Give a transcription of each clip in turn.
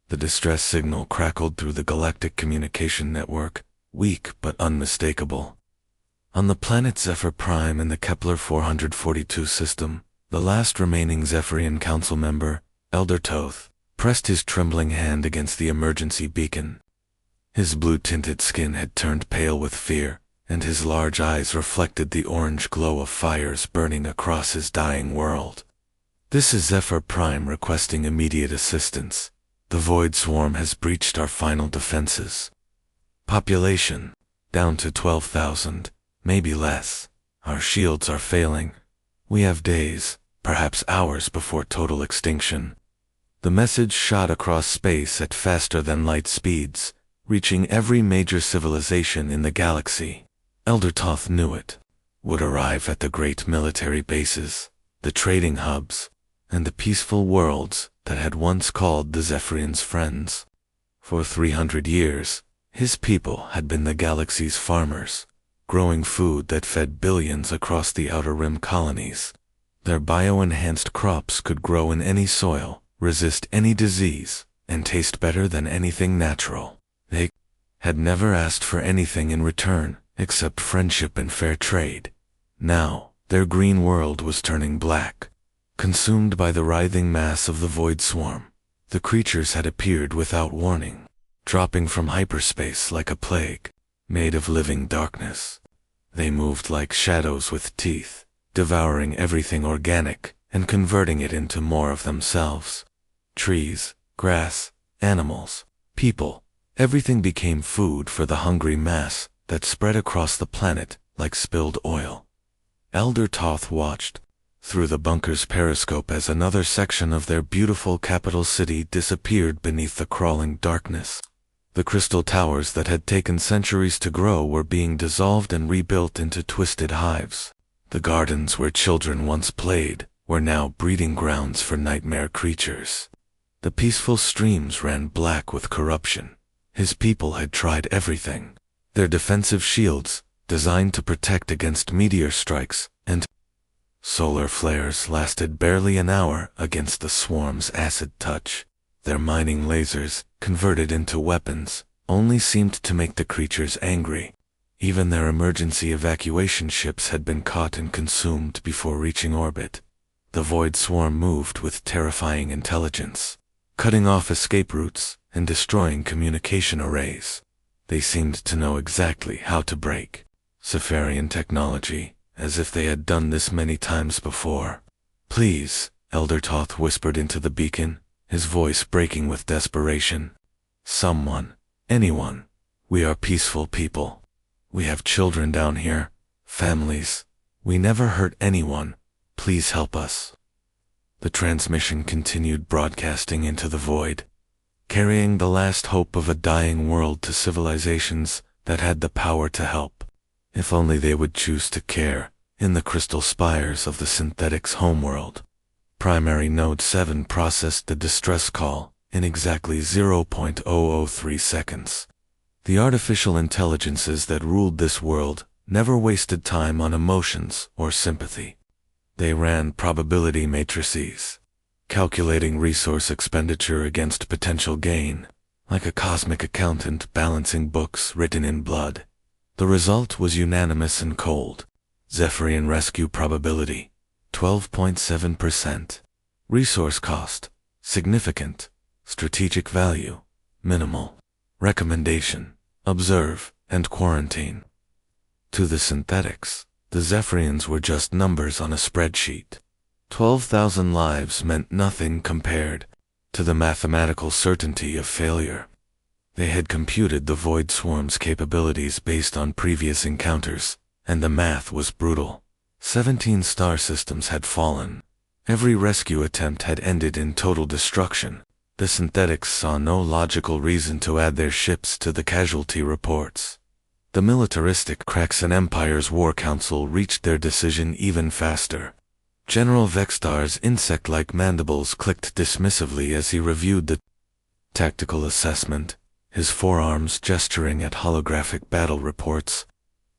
The distress signal crackled through the galactic communication network, weak but unmistakable. On the planet Zephyr Prime in the Kepler 442 system, the last remaining Zephyrian Council member, Elder Toth, pressed his trembling hand against the emergency beacon. His blue-tinted skin had turned pale with fear, and his large eyes reflected the orange glow of fires burning across his dying world. "This is Zephyr Prime requesting immediate assistance. The Void Swarm has breached our final defenses. Population, down to 12,000, maybe less. Our shields are failing. We have days, perhaps hours before total extinction." The message shot across space at faster-than-light speeds, reaching every major civilization in the galaxy. Elder Toth knew it. Would arrive at the great military bases, the trading hubs, and the peaceful worlds that had once called the Zephyrians friends. For 300 years, his people had been the galaxy's farmers, growing food that fed billions across the Outer Rim colonies. Their bio-enhanced crops could grow in any soil, resist any disease, and taste better than anything natural. They had never asked for anything in return, except friendship and fair trade. Now, their green world was turning black, consumed by the writhing mass of the Void Swarm. The creatures had appeared without warning, dropping from hyperspace like a plague, made of living darkness. They moved like shadows with teeth, devouring everything organic and converting it into more of themselves. Trees, grass, animals, people, everything became food for the hungry mass that spread across the planet like spilled oil. Elder Toth watched through the bunker's periscope as another section of their beautiful capital city disappeared beneath the crawling darkness. The crystal towers that had taken centuries to grow were being dissolved and rebuilt into twisted hives. The gardens where children once played were now breeding grounds for nightmare creatures. The peaceful streams ran black with corruption. His people had tried everything. Their defensive shields, designed to protect against meteor strikes and solar flares, lasted barely an hour against the swarm's acid touch. Their mining lasers, converted into weapons, only seemed to make the creatures angry. Even their emergency evacuation ships had been caught and consumed before reaching orbit. The Void Swarm moved with terrifying intelligence, cutting off escape routes and destroying communication arrays. They seemed to know exactly how to break Cepharian technology, as if they had done this many times before. "Please," Elder Toth whispered into the beacon, his voice breaking with desperation. "Someone, anyone. We are peaceful people. We have children down here, families. We never hurt anyone. Please help us." The transmission continued broadcasting into the void, carrying the last hope of a dying world to civilizations that had the power to help, if only they would choose to care, in the crystal spires of the synthetics' homeworld. Primary Node 7 processed the distress call in exactly 0.003 seconds. The artificial intelligences that ruled this world never wasted time on emotions or sympathy. They ran probability matrices, calculating resource expenditure against potential gain, like a cosmic accountant balancing books written in blood. The result was unanimous and cold. Zephyrian rescue probability, 12.7%. Resource cost, significant. Strategic value, minimal. Recommendation, observe and quarantine. To the synthetics, the Zephyrians were just numbers on a spreadsheet. 12,000 lives meant nothing compared to the mathematical certainty of failure. They had computed the Void Swarm's capabilities based on previous encounters, and the math was brutal. 17 star systems had fallen. Every rescue attempt had ended in total destruction. The synthetics saw no logical reason to add their ships to the casualty reports. The militaristic cracks and Empire's War Council reached their decision even faster. General Vextar's insect-like mandibles clicked dismissively as he reviewed the tactical assessment, his forearms gesturing at holographic battle reports.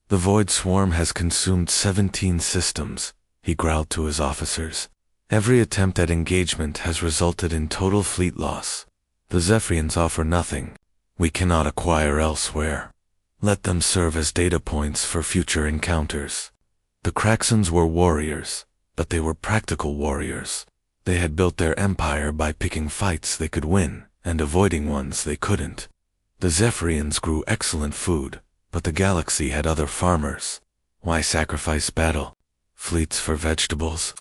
"The Void Swarm has consumed 17 systems," he growled to his officers. "Every attempt at engagement has resulted in total fleet loss. The Zephyrians offer nothing we cannot acquire elsewhere. Let them serve as data points for future encounters. The Kraxans were warriors, but they were practical warriors. They had built their empire by picking fights they could win and avoiding ones they couldn't. The Zephyrians grew excellent food, but the galaxy had other farmers. Why sacrifice battle fleets for vegetables?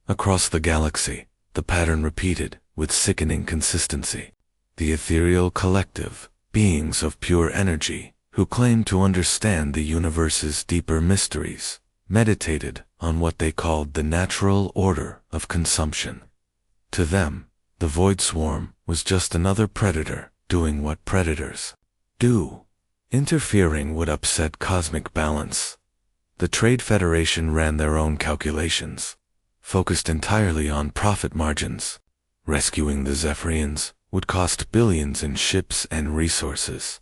Across the galaxy, the pattern repeated with sickening consistency. The ethereal collective, beings of pure energy, who claimed to understand the universe's deeper mysteries, meditated on what they called the natural order of consumption. To them, the Void Swarm was just another predator doing what predators do. Interfering would upset cosmic balance. The Trade Federation ran their own calculations, focused entirely on profit margins. Rescuing the Zephyrians would cost billions in ships and resources,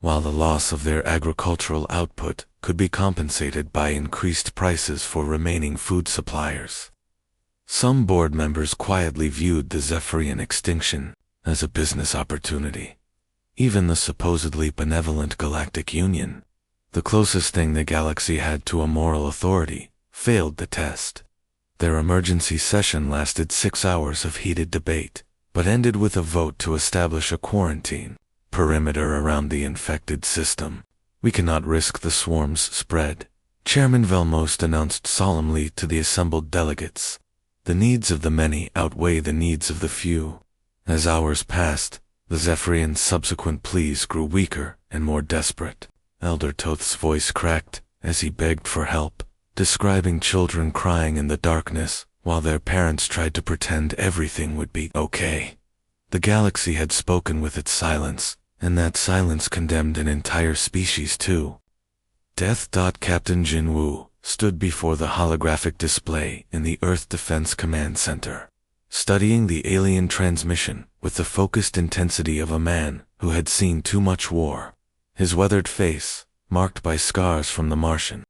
while the loss of their agricultural output could be compensated by increased prices for remaining food suppliers. Some board members quietly viewed the Zephyrian extinction as a business opportunity. Even the supposedly benevolent Galactic Union, the closest thing the galaxy had to a moral authority, failed the test. Their emergency session lasted 6 hours of heated debate, but ended with a vote to establish a quarantine perimeter around the infected system. We cannot risk the swarm's spread, Chairman Velmost announced solemnly to the assembled delegates. The needs of the many outweigh the needs of the few. As hours passed, the Zephyrian's subsequent pleas grew weaker and more desperate. Elder Toth's voice cracked as he begged for help, describing children crying in the darkness while their parents tried to pretend everything would be okay. The galaxy had spoken with its silence, and that silence condemned an entire species too. Death. Captain Jin Woo stood before the holographic display in the Earth Defense Command Center, studying the alien transmission with the focused intensity of a man who had seen too much war. His weathered face, marked by scars from the Martian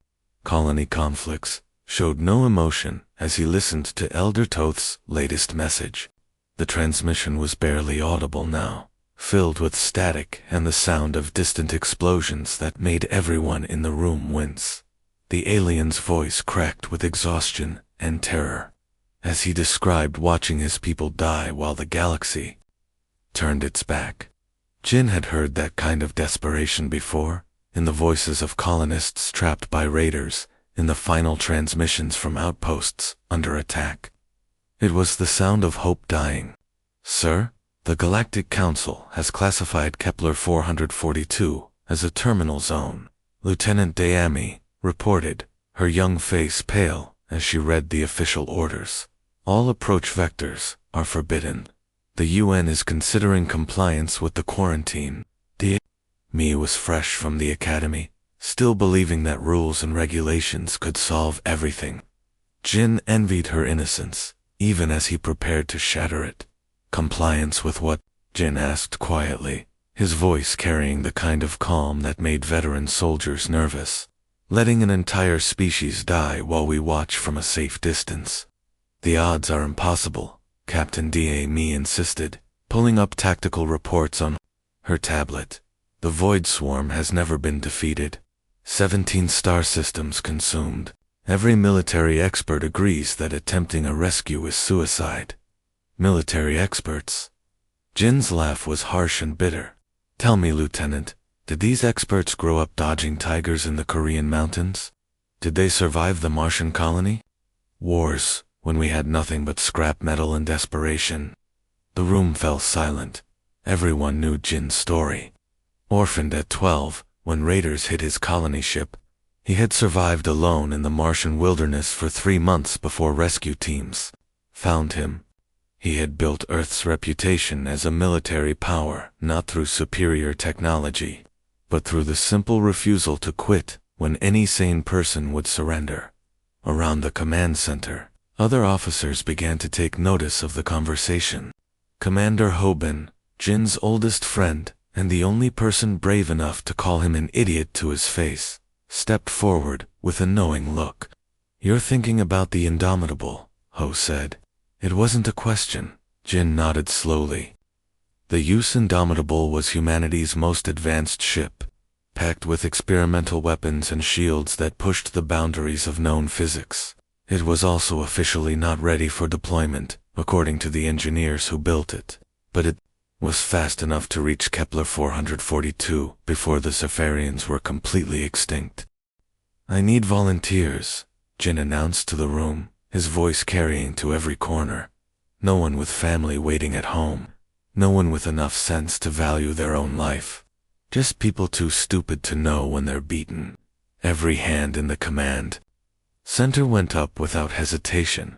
colony conflicts, showed no emotion as he listened to Elder Toth's latest message. The transmission was barely audible now, filled with static and the sound of distant explosions that made everyone in the room wince. The alien's voice cracked with exhaustion and terror, as he described watching his people die while the galaxy turned its back. Jin had heard that kind of desperation before, in the voices of colonists trapped by raiders, in the final transmissions from outposts under attack. It was the sound of hope dying. Sir, the Galactic Council has classified Kepler 442 as a terminal zone, Lieutenant Dayami reported, her young face pale as she read the official orders. All approach vectors are forbidden. The UN is considering compliance with the quarantine. Me was fresh from the academy, still believing that rules and regulations could solve everything. Jin envied her innocence, even as he prepared to shatter it. Compliance with what? Jin asked quietly, his voice carrying the kind of calm that made veteran soldiers nervous. Letting an entire species die while we watch from a safe distance. The odds are impossible, Captain Dayami insisted, pulling up tactical reports on her tablet. The Void Swarm has never been defeated. 17 star systems consumed. Every military expert agrees that attempting a rescue is suicide. Military experts? Jin's laugh was harsh and bitter. Tell me, Lieutenant, did these experts grow up dodging tigers in the Korean mountains? Did they survive the Martian colony? Wars, when we had nothing but scrap metal and desperation. The room fell silent. Everyone knew Jin's story. Orphaned at 12, when raiders hit his colony ship, he had survived alone in the Martian wilderness for 3 months before rescue teams found him. He had built Earth's reputation as a military power, not through superior technology, but through the simple refusal to quit when any sane person would surrender. Around the command center, other officers began to take notice of the conversation. Commander Hoban, Jin's oldest friend, and the only person brave enough to call him an idiot to his face, stepped forward with a knowing look. You're thinking about the Indomitable, Ho said. It wasn't a question. Jin nodded slowly. The Use Indomitable was humanity's most advanced ship, packed with experimental weapons and shields that pushed the boundaries of known physics. It was also officially not ready for deployment, according to the engineers who built it, but it was fast enough to reach Kepler 442 before the Zephyrians were completely extinct. "I need volunteers," Jin announced to the room, his voice carrying to every corner. No one with family waiting at home. No one with enough sense to value their own life. Just people too stupid to know when they're beaten. Every hand in the command center went up without hesitation.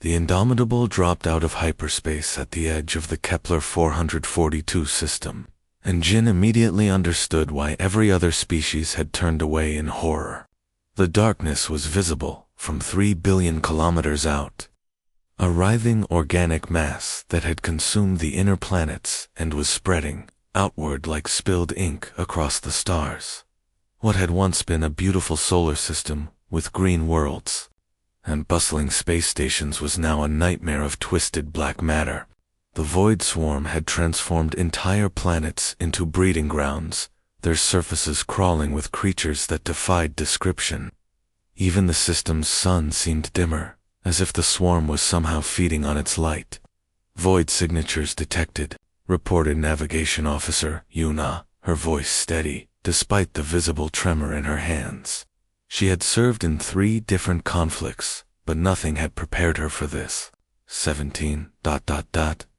The Indomitable dropped out of hyperspace at the edge of the Kepler 442 system, and Jin immediately understood why every other species had turned away in horror. The darkness was visible from 3 billion kilometers out. A writhing organic mass that had consumed the inner planets and was spreading outward like spilled ink across the stars. What had once been a beautiful solar system with green worlds and bustling space stations was now a nightmare of twisted black matter. The void swarm had transformed entire planets into breeding grounds, their surfaces crawling with creatures that defied description. Even the system's sun seemed dimmer, as if the swarm was somehow feeding on its light. "Void signatures detected," reported Navigation Officer Yuna, her voice steady, despite the visible tremor in her hands. She had served in 3 different conflicts, but nothing had prepared her for this. 17.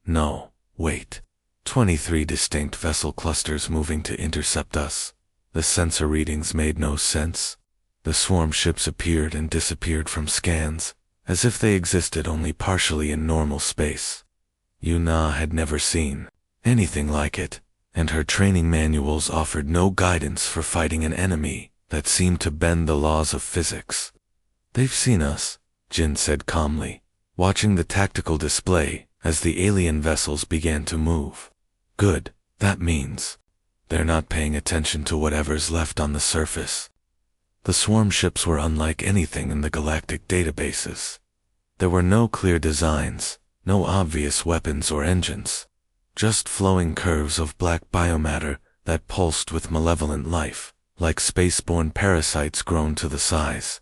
No, wait. 23 distinct vessel clusters moving to intercept us. The sensor readings made no sense. The swarm ships appeared and disappeared from scans, as if they existed only partially in normal space. Yuna had never seen anything like it, and her training manuals offered no guidance for fighting an enemy that seemed to bend the laws of physics. "They've seen us," Jin said calmly, watching the tactical display as the alien vessels began to move. "Good, that means they're not paying attention to whatever's left on the surface." The swarm ships were unlike anything in the galactic databases. There were no clear designs, no obvious weapons or engines, just flowing curves of black biomatter that pulsed with malevolent life, like spaceborne parasites grown to the size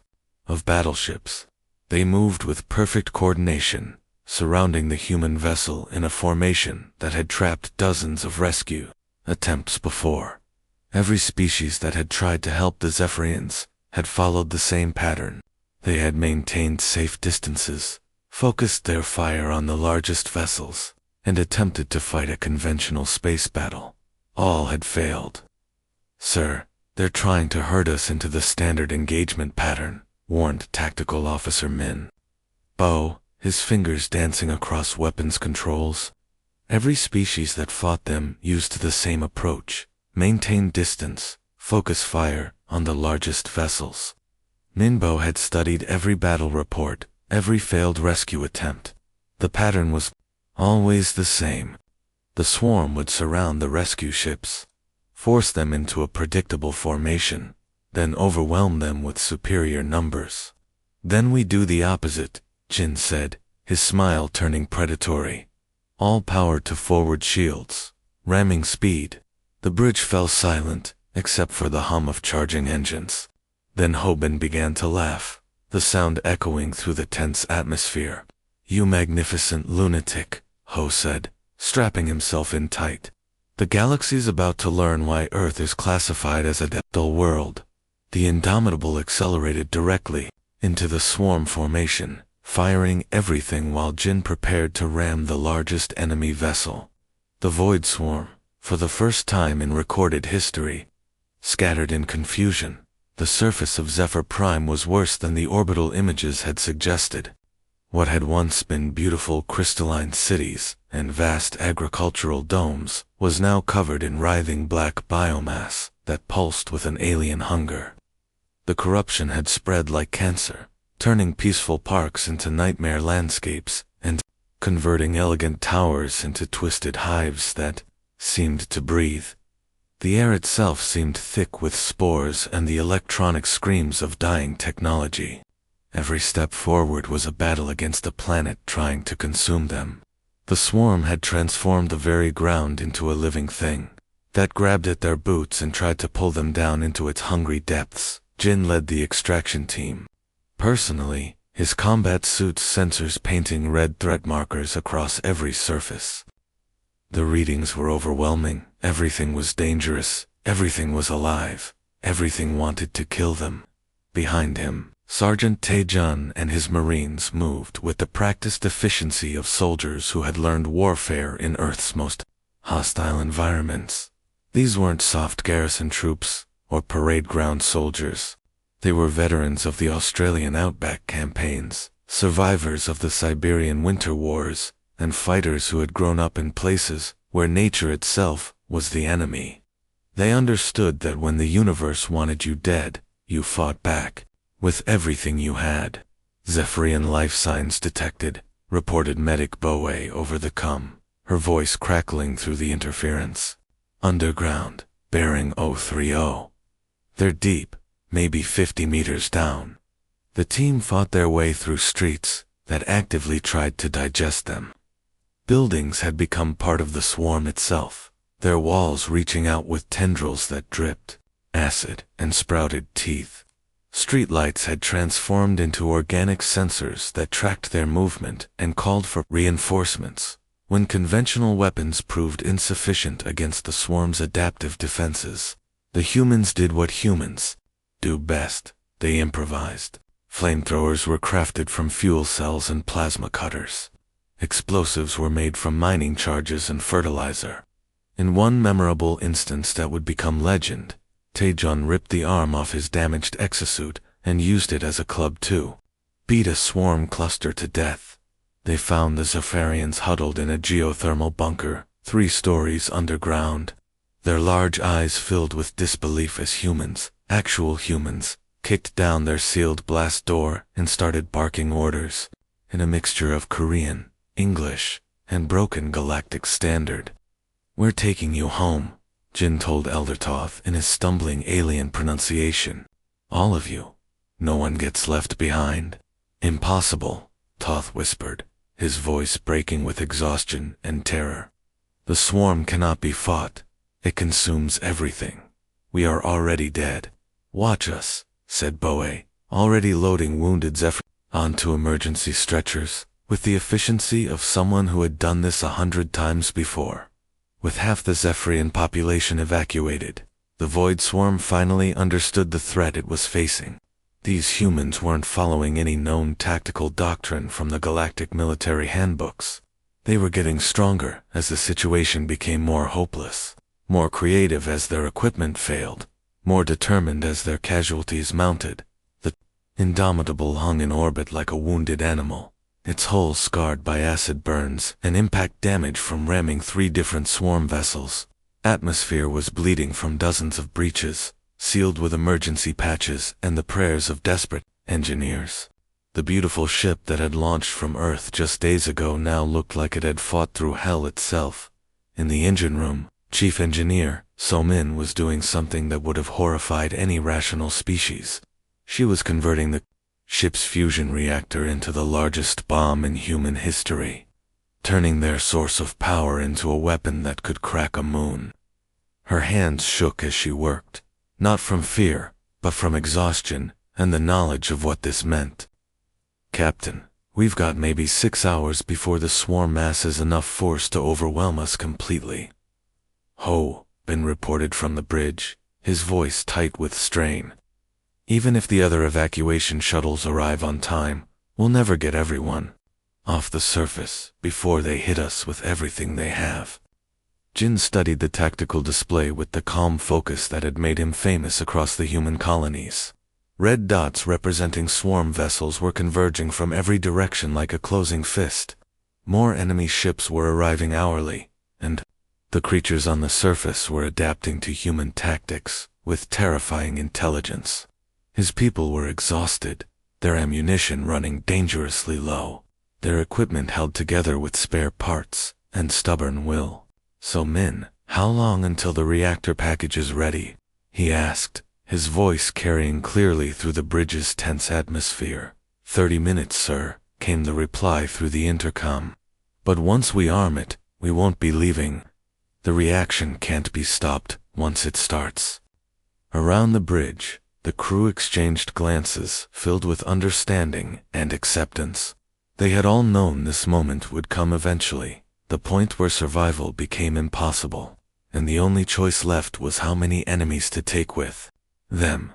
of battleships. They moved with perfect coordination, surrounding the human vessel in a formation that had trapped dozens of rescue attempts before. Every species that had tried to help the Zephyrians had followed the same pattern. They had maintained safe distances, focused their fire on the largest vessels, and attempted to fight a conventional space battle. All had failed. "Sir, they're trying to herd us into the standard engagement pattern," warned Tactical Officer Min. Bo, his fingers dancing across weapons controls. Every species that fought them used the same approach: maintain distance, focus fire on the largest vessels. Minbo had studied every battle report, every failed rescue attempt. The pattern was always the same. The swarm would surround the rescue ships, force them into a predictable formation, then overwhelm them with superior numbers. "Then we do the opposite," Jin said, his smile turning predatory. "All power to forward shields, ramming speed." The bridge fell silent, except for the hum of charging engines. Then Hoban began to laugh, the sound echoing through the tense atmosphere. "You magnificent lunatic," Ho said, strapping himself in tight. "The galaxy's about to learn why Earth is classified as a dull world." The Indomitable accelerated directly into the swarm formation, firing everything while Jin prepared to ram the largest enemy vessel. The Void Swarm, for the first time in recorded history, scattered in confusion. The surface of Zephyr Prime was worse than the orbital images had suggested. What had once been beautiful crystalline cities and vast agricultural domes was now covered in writhing black biomass that pulsed with an alien hunger. The corruption had spread like cancer, turning peaceful parks into nightmare landscapes and converting elegant towers into twisted hives that seemed to breathe. The air itself seemed thick with spores and the electronic screams of dying technology. Every step forward was a battle against a planet trying to consume them. The swarm had transformed the very ground into a living thing that grabbed at their boots and tried to pull them down into its hungry depths. Jin led the extraction team. Personally, his combat suit's sensors painting red threat markers across every surface. The readings were overwhelming. Everything was dangerous. Everything was alive. Everything wanted to kill them. Behind him, Sergeant Taejun and his Marines moved with the practiced efficiency of soldiers who had learned warfare in Earth's most hostile environments. These weren't soft garrison troops or parade ground soldiers. They were veterans of the Australian outback campaigns, survivors of the Siberian winter wars, and fighters who had grown up in places where nature itself was the enemy. They understood that when the universe wanted you dead, you fought back with everything you had. Zephyrian life signs detected, reported Medic Boe over the comm, her voice crackling through the interference. Underground, bearing 030. They're deep, maybe 50 meters down. The team fought their way through streets that actively tried to digest them. Buildings had become part of the swarm itself, their walls reaching out with tendrils that dripped acid and sprouted teeth. Streetlights had transformed into organic sensors that tracked their movement and called for reinforcements. When conventional weapons proved insufficient against the swarm's adaptive defenses, the humans did what humans do best. They improvised. Flamethrowers were crafted from fuel cells and plasma cutters. Explosives were made from mining charges and fertilizer. In one memorable instance that would become legend, Taejun ripped the arm off his damaged exosuit and used it as a club to beat a swarm cluster to death. They found the Zephyrians huddled in a geothermal bunker, 3 stories underground. Their large eyes filled with disbelief as humans, actual humans, kicked down their sealed blast door and started barking orders in a mixture of Korean, English, and broken galactic standard. "We're taking you home," Jin told Elder Toth in his stumbling alien pronunciation. "All of you. No one gets left behind." "Impossible," Toth whispered, his voice breaking with exhaustion and terror. "The swarm cannot be fought. It consumes everything. We are already dead." "Watch us," said Boe, already loading wounded Zephyr onto emergency stretchers, with the efficiency of someone who had done this 100 times before. With half the Zephyrian population evacuated, the Void Swarm finally understood the threat it was facing. These humans weren't following any known tactical doctrine from the galactic military handbooks. They were getting stronger as the situation became more hopeless, more creative as their equipment failed, more determined as their casualties mounted. The Indomitable hung in orbit like a wounded animal, its hull scarred by acid burns and impact damage from ramming 3 different swarm vessels. Atmosphere was bleeding from dozens of breaches, sealed with emergency patches and the prayers of desperate engineers. The beautiful ship that had launched from Earth just days ago now looked like it had fought through hell itself. In the engine room, Chief Engineer So-min was doing something that would have horrified any rational species. She was converting the ship's fusion reactor into the largest bomb in human history, turning their source of power into a weapon that could crack a moon. Her hands shook as she worked, not from fear, but from exhaustion and the knowledge of what this meant. "Captain, we've got maybe 6 hours before the swarm masses enough force to overwhelm us completely." "Ho," Ben reported from the bridge, his voice tight with strain. "Even if the other evacuation shuttles arrive on time, we'll never get everyone off the surface before they hit us with everything they have." Jin studied the tactical display with the calm focus that had made him famous across the human colonies. Red dots representing swarm vessels were converging from every direction like a closing fist. More enemy ships were arriving hourly, and the creatures on the surface were adapting to human tactics with terrifying intelligence. His people were exhausted, their ammunition running dangerously low, their equipment held together with spare parts and stubborn will. "So-min, how long until the reactor package is ready?" he asked, his voice carrying clearly through the bridge's tense atmosphere. 30 minutes, sir," came the reply through the intercom. But once we arm it, we won't be leaving. The reaction can't be stopped once it starts. Around the bridge, the crew exchanged glances filled with understanding and acceptance. They had all known this moment would come eventually, the point where survival became impossible, and the only choice left was how many enemies to take with them.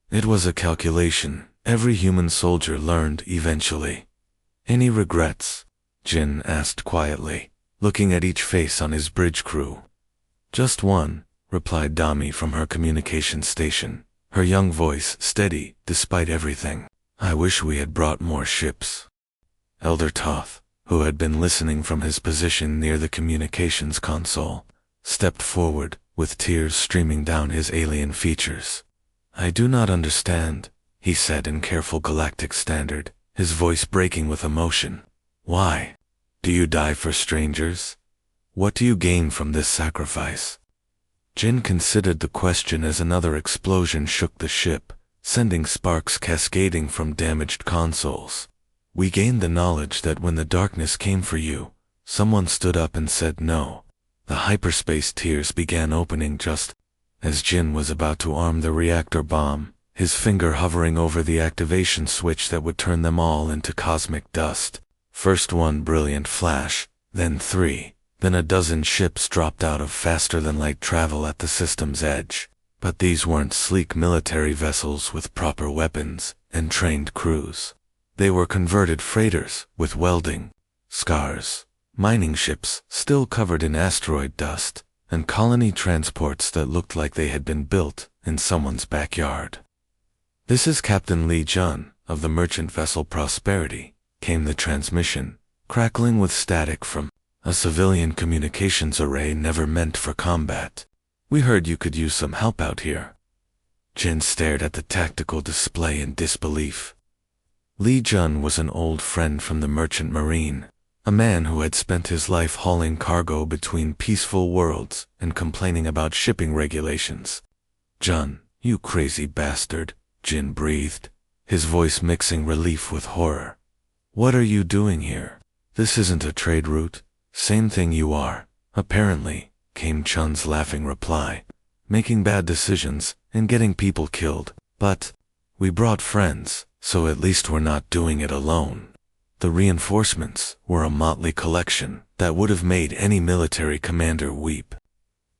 It was a calculation every human soldier learned eventually. "Any regrets?" Jin asked quietly, looking at each face on his bridge crew. "Just one," replied Dami from her communication station, her young voice steady despite everything. "I wish we had brought more ships." Elder Toth, who had been listening from his position near the communications console, stepped forward, with tears streaming down his alien features. "I do not understand," he said in careful galactic standard, his voice breaking with emotion. "Why? Do you die for strangers? What do you gain from this sacrifice?" Jin considered the question as another explosion shook the ship, sending sparks cascading from damaged consoles. "We gained the knowledge that when the darkness came for you, someone stood up and said no." The hyperspace tears began opening just as Jin was about to arm the reactor bomb, his finger hovering over the activation switch that would turn them all into cosmic dust. First one brilliant flash, then three, then a dozen ships dropped out of faster-than-light travel at the system's edge. But these weren't sleek military vessels with proper weapons and trained crews. They were converted freighters with welding scars, mining ships still covered in asteroid dust, and colony transports that looked like they had been built in someone's backyard. "This is Captain Lee Jun, of the merchant vessel Prosperity," came the transmission, crackling with static from a civilian communications array never meant for combat. "We heard you could use some help out here." Jin stared at the tactical display in disbelief. Lee Jun was an old friend from the merchant marine, a man who had spent his life hauling cargo between peaceful worlds and complaining about shipping regulations. "Jun, you crazy bastard," Jin breathed, his voice mixing relief with horror. "What are you doing here? This isn't a trade route." "Same thing you are, apparently," came Chun's laughing reply. "Making bad decisions and getting people killed. But we brought friends, so at least we're not doing it alone." The reinforcements were a motley collection that would have made any military commander weep.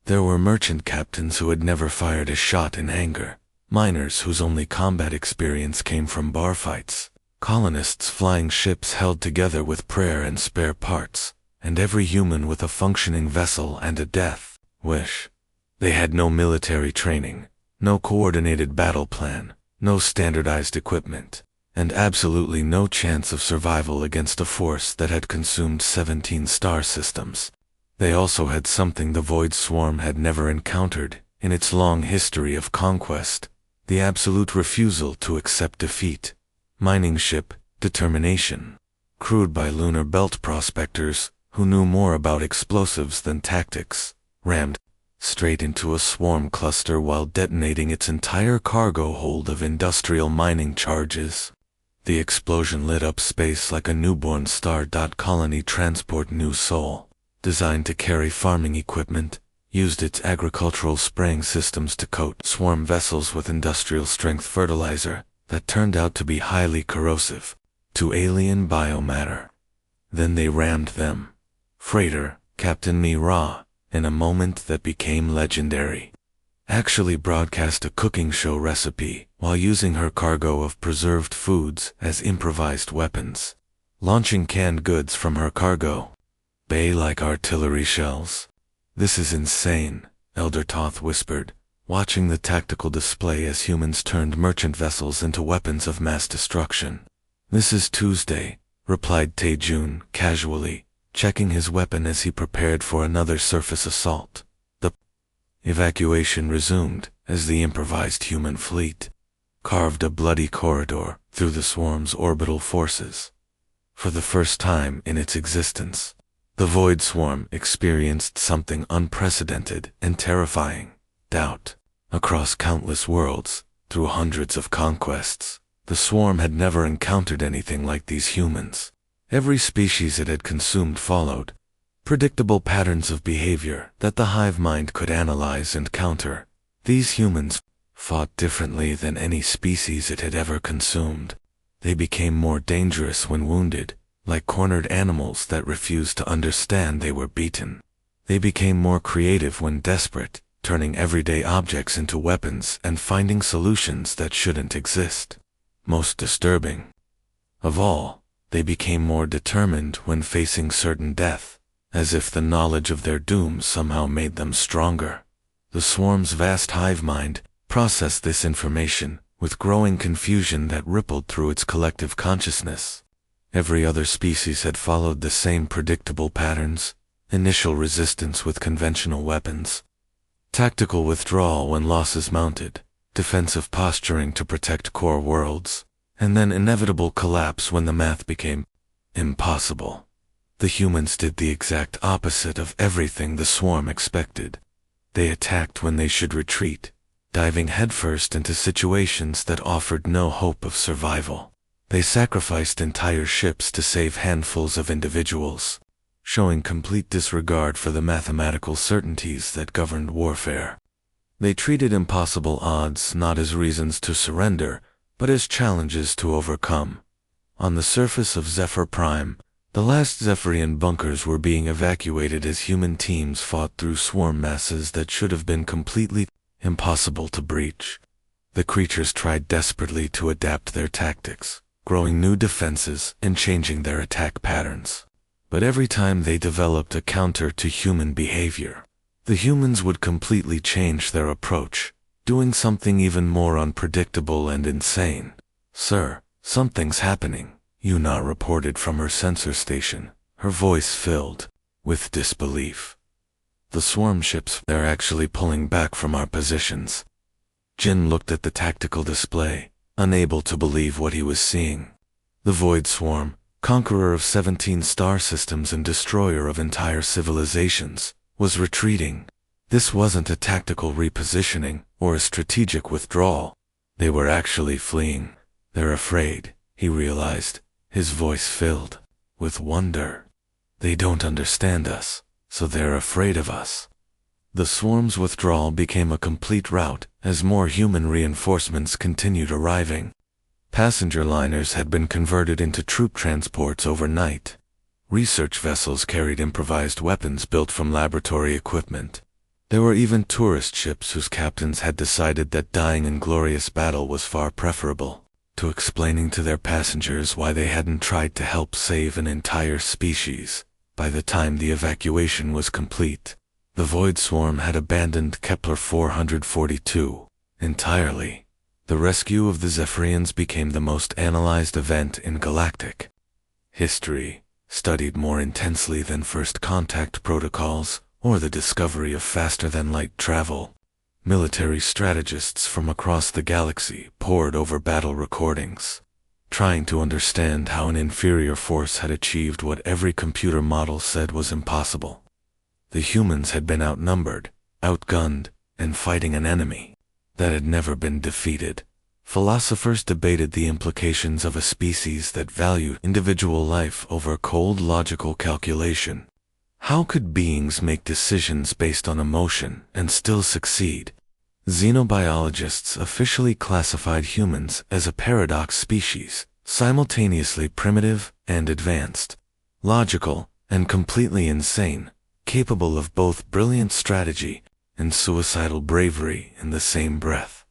There were merchant captains who had never fired a shot in anger, miners whose only combat experience came from bar fights, colonists flying ships held together with prayer and spare parts, and every human with a functioning vessel and a death wish. They had no military training, no coordinated battle plan, no standardized equipment, and absolutely no chance of survival against a force that had consumed 17 star systems. They also had something the Void Swarm had never encountered in its long history of conquest: the absolute refusal to accept defeat. Mining ship determination, crewed by lunar belt prospectors who knew more about explosives than tactics, rammed straight into a swarm cluster while detonating its entire cargo hold of industrial mining charges. The explosion lit up space like a newborn star. Colony Transport New Soul, designed to carry farming equipment, used its agricultural spraying systems to coat swarm vessels with industrial-strength fertilizer that turned out to be highly corrosive to alien biomatter. Then they rammed them. Freighter Captain Mira, in a moment that became legendary, actually broadcast a cooking show recipe while using her cargo of preserved foods as improvised weapons, launching canned goods from her cargo bay like artillery shells. "This is insane," Elder Toth whispered, watching the tactical display as humans turned merchant vessels into weapons of mass destruction. "This is Tuesday," replied Taejun casually, checking his weapon as he prepared for another surface assault. The evacuation resumed as the improvised human fleet carved a bloody corridor through the swarm's orbital forces. For the first time in its existence, the Void Swarm experienced something unprecedented and terrifying: doubt. Across countless worlds, through hundreds of conquests, the swarm had never encountered anything like these humans. Every species it had consumed followed predictable patterns of behavior that the hive mind could analyze and counter. These humans fought differently than any species it had ever consumed. They became more dangerous when wounded, like cornered animals that refused to understand they were beaten. They became more creative when desperate, turning everyday objects into weapons and finding solutions that shouldn't exist. Most disturbing of all, they became more determined when facing certain death, as if the knowledge of their doom somehow made them stronger. The swarm's vast hive mind processed this information with growing confusion that rippled through its collective consciousness. Every other species had followed the same predictable patterns: initial resistance with conventional weapons, tactical withdrawal when losses mounted, defensive posturing to protect core worlds, and then inevitable collapse when the math became impossible. The humans did the exact opposite of everything the swarm expected. They attacked when they should retreat, diving headfirst into situations that offered no hope of survival. They sacrificed entire ships to save handfuls of individuals, showing complete disregard for the mathematical certainties that governed warfare. They treated impossible odds not as reasons to surrender, but as challenges to overcome. On the surface of Zephyr Prime, the last Zephyrian bunkers were being evacuated as human teams fought through swarm masses that should have been completely impossible to breach. The creatures tried desperately to adapt their tactics, growing new defenses and changing their attack patterns. But every time they developed a counter to human behavior, the humans would completely change their approach, doing something even more unpredictable and insane. "Sir, something's happening," Yuna reported from her sensor station, her voice filled with disbelief. "The swarm ships, they're actually pulling back from our positions." Jin looked at the tactical display, unable to believe what he was seeing. The Void Swarm, conqueror of 17 star systems and destroyer of entire civilizations, was retreating. This wasn't a tactical repositioning or a strategic withdrawal. They were actually fleeing. "They're afraid," he realized, his voice filled with wonder. "They don't understand us, so they're afraid of us." The swarm's withdrawal became a complete rout as more human reinforcements continued arriving. Passenger liners had been converted into troop transports overnight. Research vessels carried improvised weapons built from laboratory equipment. There were even tourist ships whose captains had decided that dying in glorious battle was far preferable to explaining to their passengers why they hadn't tried to help save an entire species. By the time the evacuation was complete, the Void Swarm had abandoned Kepler 442 entirely. The rescue of the Zephyrians became the most analyzed event in galactic history, studied more intensely than first contact protocols or the discovery of faster-than-light travel. Military strategists from across the galaxy pored over battle recordings, trying to understand how an inferior force had achieved what every computer model said was impossible. The humans had been outnumbered, outgunned, and fighting an enemy that had never been defeated. Philosophers debated the implications of a species that valued individual life over cold logical calculation. How could beings make decisions based on emotion and still succeed? Xenobiologists officially classified humans as a paradox species, simultaneously primitive and advanced, logical and completely insane, capable of both brilliant strategy and suicidal bravery in the same breath.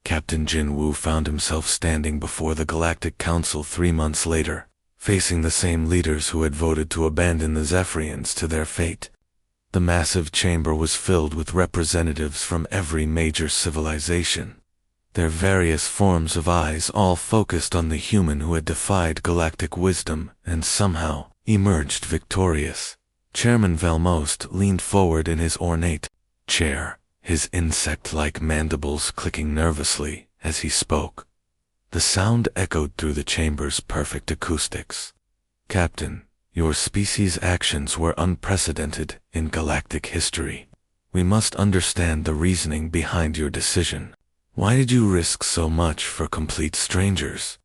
Captain Jin Woo found himself standing before the Galactic Council 3 months later, facing the same leaders who had voted to abandon the Zephyrians to their fate. The massive chamber was filled with representatives from every major civilization, their various forms of eyes all focused on the human who had defied galactic wisdom and somehow emerged victorious. Chairman Valmost leaned forward in his ornate chair, his insect-like mandibles clicking nervously as he spoke. The sound echoed through the chamber's perfect acoustics. "Captain, your species' actions were unprecedented in galactic history. We must understand the reasoning behind your decision. Why did you risk so much for complete strangers?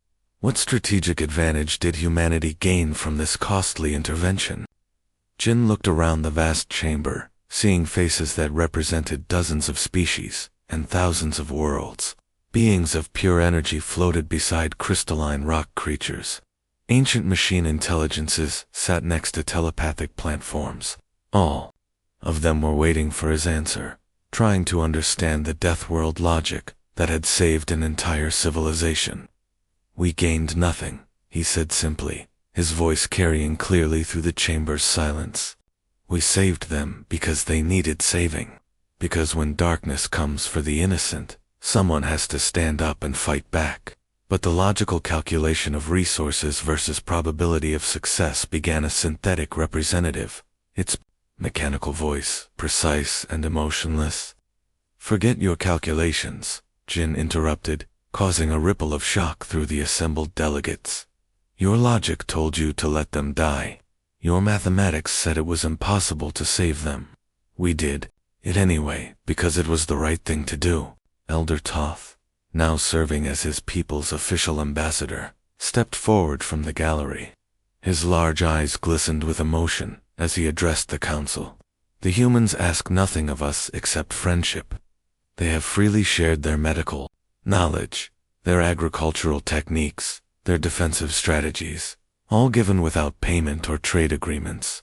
What strategic advantage did humanity gain from this costly intervention? Jin looked around the vast chamber, seeing faces that represented dozens of species and thousands of worlds. Beings of pure energy floated beside crystalline rock creatures. Ancient machine intelligences sat next to telepathic plant forms. All of them were waiting for his answer, trying to understand the Deathworld logic that had saved an entire civilization. "We gained nothing," he said simply, his voice carrying clearly through the chamber's silence. "We saved them because they needed saving. Because when darkness comes for the innocent, someone has to stand up and fight back." But the logical calculation of resources versus probability of success began a synthetic representative, its mechanical voice, precise and emotionless. "Forget your calculations," Jin interrupted, causing a ripple of shock through the assembled delegates. "Your logic told you to let them die. Your mathematics said it was impossible to save them. We did it anyway because it was the right thing to do." Elder Toth, now serving as his people's official ambassador, stepped forward from the gallery. His large eyes glistened with emotion as he addressed the council. "The humans ask nothing of us except friendship. They have freely shared their medical knowledge, their agricultural techniques, their defensive strategies, all given without payment or trade agreements.